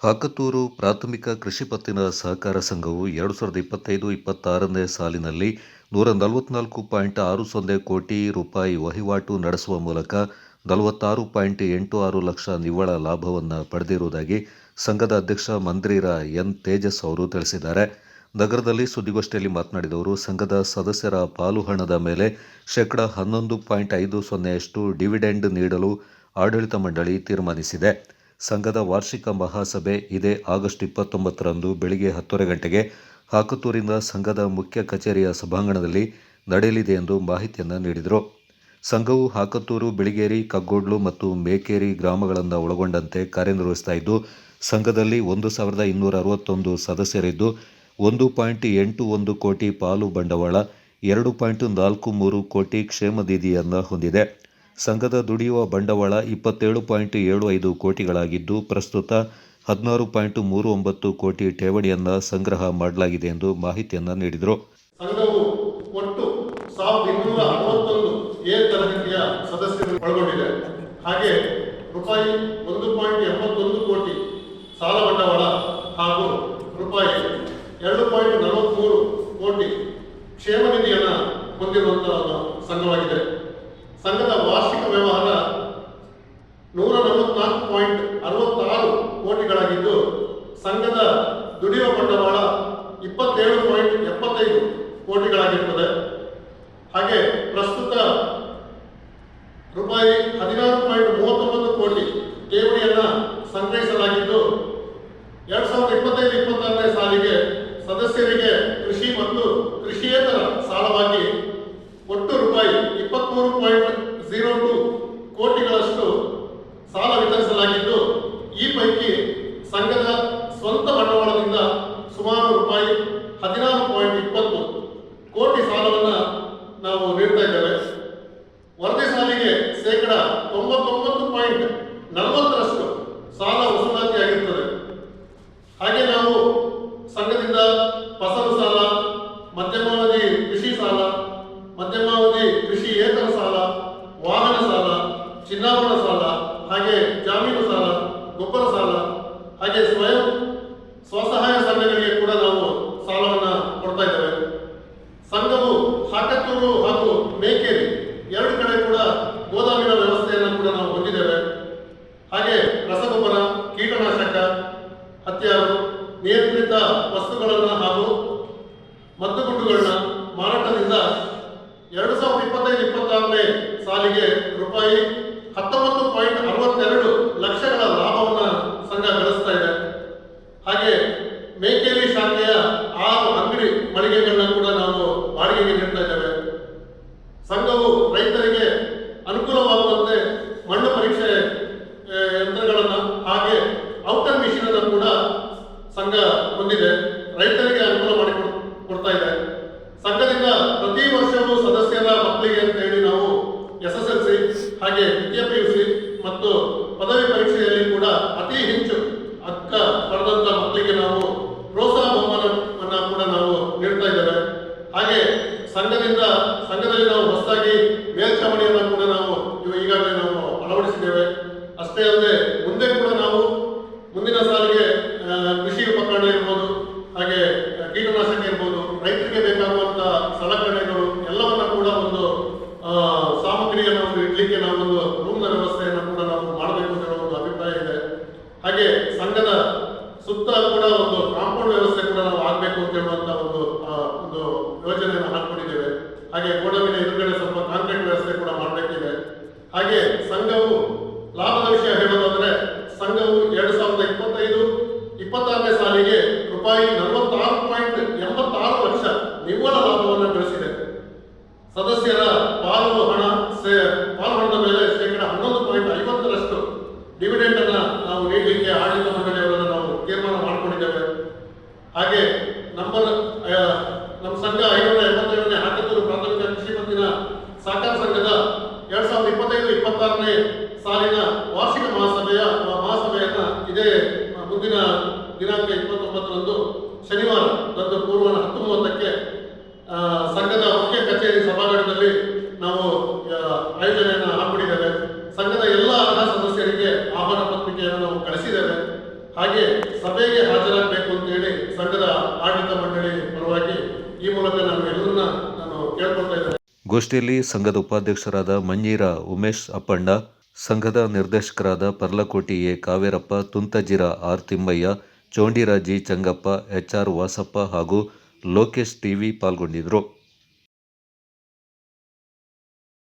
ಹಾಕತೂರು ಪ್ರಾಥಮಿಕ ಕೃಷಿ ಪತ್ತಿನ ಸಹಕಾರ ಸಂಘವು 2025-26ನೇ ಸಾಲಿನಲ್ಲಿ 144.60 ಕೋಟಿ ರೂಪಾಯಿ ವಹಿವಾಟು ನಡೆಸುವ ಮೂಲಕ 46.86 ಲಕ್ಷ ನಿವ್ವಳ ಲಾಭವನ್ನು ಪಡೆದಿರುವುದಾಗಿ ಸಂಘದ ಅಧ್ಯಕ್ಷ ಮಂದ್ರಿರ ಎನ್ ತೇಜಸ್ ಅವರು ತಿಳಿಸಿದ್ದಾರೆ. ನಗರದಲ್ಲಿ ಸುದ್ದಿಗೋಷ್ಠಿಯಲ್ಲಿ ಮಾತನಾಡಿದ ಅವರು, ಸಂಘದ ಸದಸ್ಯರ ಪಾಲು ಹಣದ ಮೇಲೆ ಶೇಕಡಾ 11.50% ಡಿವಿಡೆಂಡ್ ನೀಡಲು ಆಡಳಿತ ಮಂಡಳಿ ತೀರ್ಮಾನಿಸಿದೆ. ಸಂಘದ ವಾರ್ಷಿಕ ಮಹಾಸಭೆ ಇದೇ ಆಗಸ್ಟ್ 29ರಂದು ಬೆಳಿಗ್ಗೆ 10 ಗಂಟೆಗೆ ಹಾಕತೂರಿನ ಸಂಘದ ಮುಖ್ಯ ಕಚೇರಿಯ ಸಭಾಂಗಣದಲ್ಲಿ ನಡೆಯಲಿದೆ ಎಂದು ಮಾಹಿತಿಯನ್ನು ನೀಡಿದರು. ಸಂಘವು ಹಾಕತೂರು, ಬಿಳಿಗೇರಿ, ಕಗ್ಗೋಡ್ಲು ಮತ್ತು ಮೇಕೇರಿ ಗ್ರಾಮಗಳನ್ನು ಒಳಗೊಂಡಂತೆ ಕಾರ್ಯನಿರ್ವಹಿಸ್ತಾ ಇದ್ದು, ಸಂಘದಲ್ಲಿ 1261 ಸದಸ್ಯರಿದ್ದು 1.81 ಕೋಟಿ ಪಾಲು ಬಂಡವಾಳ, 2.43 ಕೋಟಿ ಕ್ಷೇಮ ನಿಧಿಯನ್ನು ಹೊಂದಿದೆ. ಸಂಘದ ದುಡಿಯುವ ಬಂಡವಾಳ 27.75 ಕೋಟಿಗಳಾಗಿದ್ದು, ಪ್ರಸ್ತುತ 16.39 ಕೋಟಿ ಠೇವಣಿಯನ್ನು ಸಂಗ್ರಹ ಮಾಡಲಾಗಿದೆ ಎಂದು ಮಾಹಿತಿಯನ್ನು ನೀಡಿದರು. ಸಂಘವು ಒಟ್ಟು 1261 ಎ ತರಗತಿಯ ಸದಸ್ಯರು ಒಳಗೊಂಡಿದೆ. ಹಾಗೆ ರೂಪಾಯಿ 1.81 ಕೋಟಿ ಸಾಲ ಬಂಡವಾಳ ಹಾಗೂ ರೂಪಾಯಿ 2.43 ಕೋಟಿ ಕ್ಷೇಮ ನಿಧಿಯನ್ನು ಹೊಂದಿರುವಂತಹ ಸಂಘವಾಗಿದೆ. ಸಂಘದ ವಾರ್ಷಿಕ ವ್ಯವಹಾರ 144.66 ಕೋಟಿಗಳಾಗಿದ್ದು, ಸಂಘದ ದುಡಿಯುವ ಬಂಡವಾಳ 27.75 ಕೋಟಿಗಳಾಗಿರುತ್ತದೆ. ಹಾಗೆ ಪ್ರಸ್ತುತ ರೂಪಾಯಿ 16.39 ಕೋಟಿ ಠೇವಣಿಯನ್ನು ಸಂಗ್ರಹಿಸಲಾಗಿದ್ದು, 2025-26ನೇ ಸಾಲಿಗೆ ಸದಸ್ಯರಿಗೆ ಕೃಷಿ ಮತ್ತು ಕೃಷಿಯೇತರ ಸಾಲವಾಗಿ ಒಟ್ಟು ರೂಪಾಯಿ 23.02 ಕೋಟಿಗಳಷ್ಟು ಸಾಲ ವಿತರಿಸಲಾಗಿದ್ದು, ಈ ಪೈಕಿ ಸಂಘದ ಸ್ವಂತ ಬಂಡವಾಳದಿಂದ ಸುಮಾರು ರೂಪಾಯಿ 16.20 ಕೋಟಿ ಸಾಲವನ್ನು ನಾವು ನೀಡ್ತಾ ಇದ್ದೇವೆ. ವರದಿ ಸಾಲಿಗೆ ಶೇಕಡಾ 99.40ರಷ್ಟು ಸಾಲ ವಸೂಲಾತಿಯಾಗಿರುತ್ತದೆ. ಹಾಗೆ ನಾವು ಸಂಘದಿಂದ ಫಸಲು ಸಾಲ, ಮಧ್ಯಮಾವಧಿ ಕೃಷಿ ಸಾಲ, ಮಧ್ಯಮಾವಧಿ ಕೃಷಿಯೇತರ ಸಾಲ, ವಾಹನ ಸಾಲ, ಚಿನ್ನಾಭರಣ ಸಾಲ, ಹಾಗೆ ಜಾಮೀನು ಸಾಲ, ಗೊಬ್ಬರ ಸಾಲ, ಹಾಗೆ ಸ್ವಸಹಾಯ ಸಂಘಗಳಿಗೆ ಕೂಡ ನಾವು ಸಾಲವನ್ನು ಕೊಡ್ತಾ ಇದ್ದೇವೆ. ಸಂಘವು ಹಾಕತೂರು ಹಾಗೂ ಮೇಕೇರಿ ಎರಡು ಕಡೆ ಕೂಡ ಗೋದಾಮಿನ ವ್ಯವಸ್ಥೆಯನ್ನು ಕೂಡ ನಾವು ಹೊಂದಿದ್ದೇವೆ. ಹಾಗೆ ರಸಗೊಬ್ಬರ, ಕೀಟನಾಶಕ, ಹತ್ಯಾರು, ನಿಯಂತ್ರಿತ ವಸ್ತುಗಳನ್ನು ಹಾಗೂ ಮದ್ದುಗುಂಡುಗಳನ್ನ ಮಾರಾಟದಿಂದ 2025-26ನೇ ಸಾಲಿಗೆ ರೂಪಾಯಿ 19.62 ಲಕ್ಷಗಳ ಲಾಭವನ್ನು ಸಂಘ ಗಳಿಸ್ತಾ ಇದೆ. ಹಾಗೆ ಮೇಕೇರಿ ಶಾಖೆಯ 6 ಅಂಗಡಿ ಮಳಿಗೆಗಳನ್ನ ಕೂಡ ನಾವು ಬಾಡಿಗೆಗೆ ನೀಡ್ತಾ ಇದ್ದೇವೆ. ಸಂಘವು ರೈತರಿಗೆ ಅನುಕೂಲವಾಗುವಂತೆ ಮಣ್ಣು ಪರೀಕ್ಷೆ ಯಂತ್ರಗಳನ್ನು ಹಾಗೆ ಔಟರ್ ಮಿಷಿನ್ ಅನ್ನು ಕೂಡ ಸಂಘ ಹೊಂದಿದೆ. ರೈತರಿಗೆ ಅನುಕೂಲ ಮಾಡಿ ಕೊಡ್ತಾ ಇದೆ. ಸಂಘದಿಂದ ಪ್ರತಿ ವರ್ಷವೂ ಸದಸ್ಯರ ಮಕ್ಕಳಿಗೆ ಅಂತ ಹೇಳಿ ನಾವು SSLC ಹಾಗೆ ದ್ವಿತೀಯ PUC ಮತ್ತು ಪದವಿ ಪರೀಕ್ಷೆಯಲ್ಲಿ ಕೂಡ ಅತಿ ಹೆಚ್ಚು ಅಂಕ ಪಡೆದಂತ ಮಕ್ಕಳಿಗೆ ನಾವು ಪ್ರೋತ್ಸಾಹ ಬಹುಮಾನವನ್ನು ಕೂಡ ನಾವು ನೀಡ್ತಾ ಇದ್ದೇವೆ. ಹಾಗೆ ಸಂಘದಲ್ಲಿ ನಾವು ಹೊಸದಾಗಿ ಮೇಲ್ಛಾವಣಿಯನ್ನು ಕೂಡ ನಾವು ಈಗಾಗಲೇ ನಾವು ಅಳವಡಿಸಿದ್ದೇವೆ. ಅಷ್ಟೇ ಅಲ್ಲದೆ ಮುಂದೆ ಕೂಡ ನಾವು ಮುಂದಿನ ಸಾಲಿಗೆ ಕೃಷಿ ಉಪಕರಣ ಇರ್ಬೋದು, ಹಾಗೆ ಕೀಟನಾಶಕ ಇರ್ಬೋದು, ರೈತರಿಗೆ ಬೇಕಾಗುವಂತಹ ಸಲಕರಣೆಗಳು ಎಲ್ಲವನ್ನ ಕೂಡ ಒಂದು ಸಾಮಗ್ರಿಯನ್ನು ಇಡ್ಲಿಕ್ಕೆ ನಾವು ಒಂದು ರೂಮ್ನ ವ್ಯವಸ್ಥೆಯನ್ನು ಕೂಡ ನಾವು ಮಾಡಬೇಕು ಅಂತ ಹೇಳೋ ಒಂದು ಅಭಿಪ್ರಾಯ ಇದೆ. ಹಾಗೆ ಸಂಘದ ಸುತ್ತ ಕೂಡ ಒಂದು ಕಾಂಪೌಂಡ್ ವ್ಯವಸ್ಥೆ ಕೂಡ ನಾವು ಆಗಬೇಕು ಅಂತ ಹೇಳುವಂತ ಒಂದು ಯೋಜನೆಯನ್ನು ಹಾಕೊಂಡಿದ್ದೇವೆ. ಹಾಗೆ ಗೋಡಾಮಿನ ಎದುರುಗಡೆ ಸ್ವಲ್ಪ ಕಾಂಕ್ರೀಟ್ ವ್ಯವಸ್ಥೆ ಕೂಡ ಮಾಡಬೇಕಿದೆ. ಹಾಗೆ ಸಂಘವು ಲಾಭದ ವಿಷಯ ಹೇಳೋದಾದ್ರೆ, ಸಂಘವು 2025-26ನೇ ಸಾಲಿಗೆ ರೂಪಾಯಿ 46.86 ಲಕ್ಷ ನಿವ್ವಳ ಲಾಭವನ್ನು ಗಳಿಸಿದೆ. ಸದಸ್ಯರ ಪಾಲು ಹಣದ ಮೇಲೆ ಶೇಕಡಾ 11.50ರಷ್ಟು ಡಿವಿಡೆಂಡ್ ಅನ್ನ ನಾವು ನೀಡಲಿಕ್ಕೆ ಆಡಳಿತ ಮಂಡಳಿಯವರನ್ನು ನಾವು ತೀರ್ಮಾನ ಮಾಡಿಕೊಂಡಿದ್ದೇವೆ. ಹಾಗೆ ನಮ್ಮ ಸಂಘ 587ನೇ ಹಾಕತೂರು ಪ್ರಾಥಮಿಕ ಕೃಷಿ ಪತ್ತಿನ ಸಹಕಾರ ಸಂಘದ 2025-26ನೇ ಸಾಲಿನ ವಾರ್ಷಿಕ ಮಹಾಸಭೆಯನ್ನ ಇದೇ ಮುಂದಿನ ದಿನಾಂಕ 29ರಂದು ಶನಿವಾರದಂದು ಪೂರ್ವ 10:30ಕ್ಕೆ ಸಂಘದ ಮುಖ್ಯ ಕಚೇರಿ ಸಭಾಂಗಣದಲ್ಲಿ ನಾವು ಆಯೋಜನೆಯನ್ನು ಹಾಕಿಕೊಂಡಿದ್ದೇವೆ. ಸಂಘದ ಎಲ್ಲ ಅರ್ಹ ಸದಸ್ಯರಿಗೆ ಆಹ್ವಾನ ಪತ್ರಿಕೆಯನ್ನು ನಾವು ಕಳಿಸಿದ್ದೇವೆ. ಹಾಗೆ ಸಭೆಗೆ ಹಾಜರಾಗಬೇಕು ಅಂತ ಹೇಳಿ ಸಂಘದ ಆಡಳಿತ ಮಂಡಳಿ ಪರವಾಗಿ ಈ ಮೂಲಕ ನಾನು ಎಲ್ಲರನ್ನ ಕೇಳ್ಕೊಳ್ತಾ ಇದ್ದೇನೆ. ಗೋಷ್ಠಿಯಲ್ಲಿ ಸಂಘದ ಉಪಾಧ್ಯಕ್ಷರಾದ ಮಂಜೀರ ಉಮೇಶ್ ಅಪ್ಪಣ್ಣ, ಸಂಘದ ನಿರ್ದೇಶಕರಾದ Parlakoti A Kaverappa, Tuntajira R Thimmaiah, Chondira G Changappa, HR Vasappa ಹಾಗೂ ಲೋಕೇಶ್ ಟಿವಿ ಪಾಲ್ಗೊಂಡಿದ್ದರು.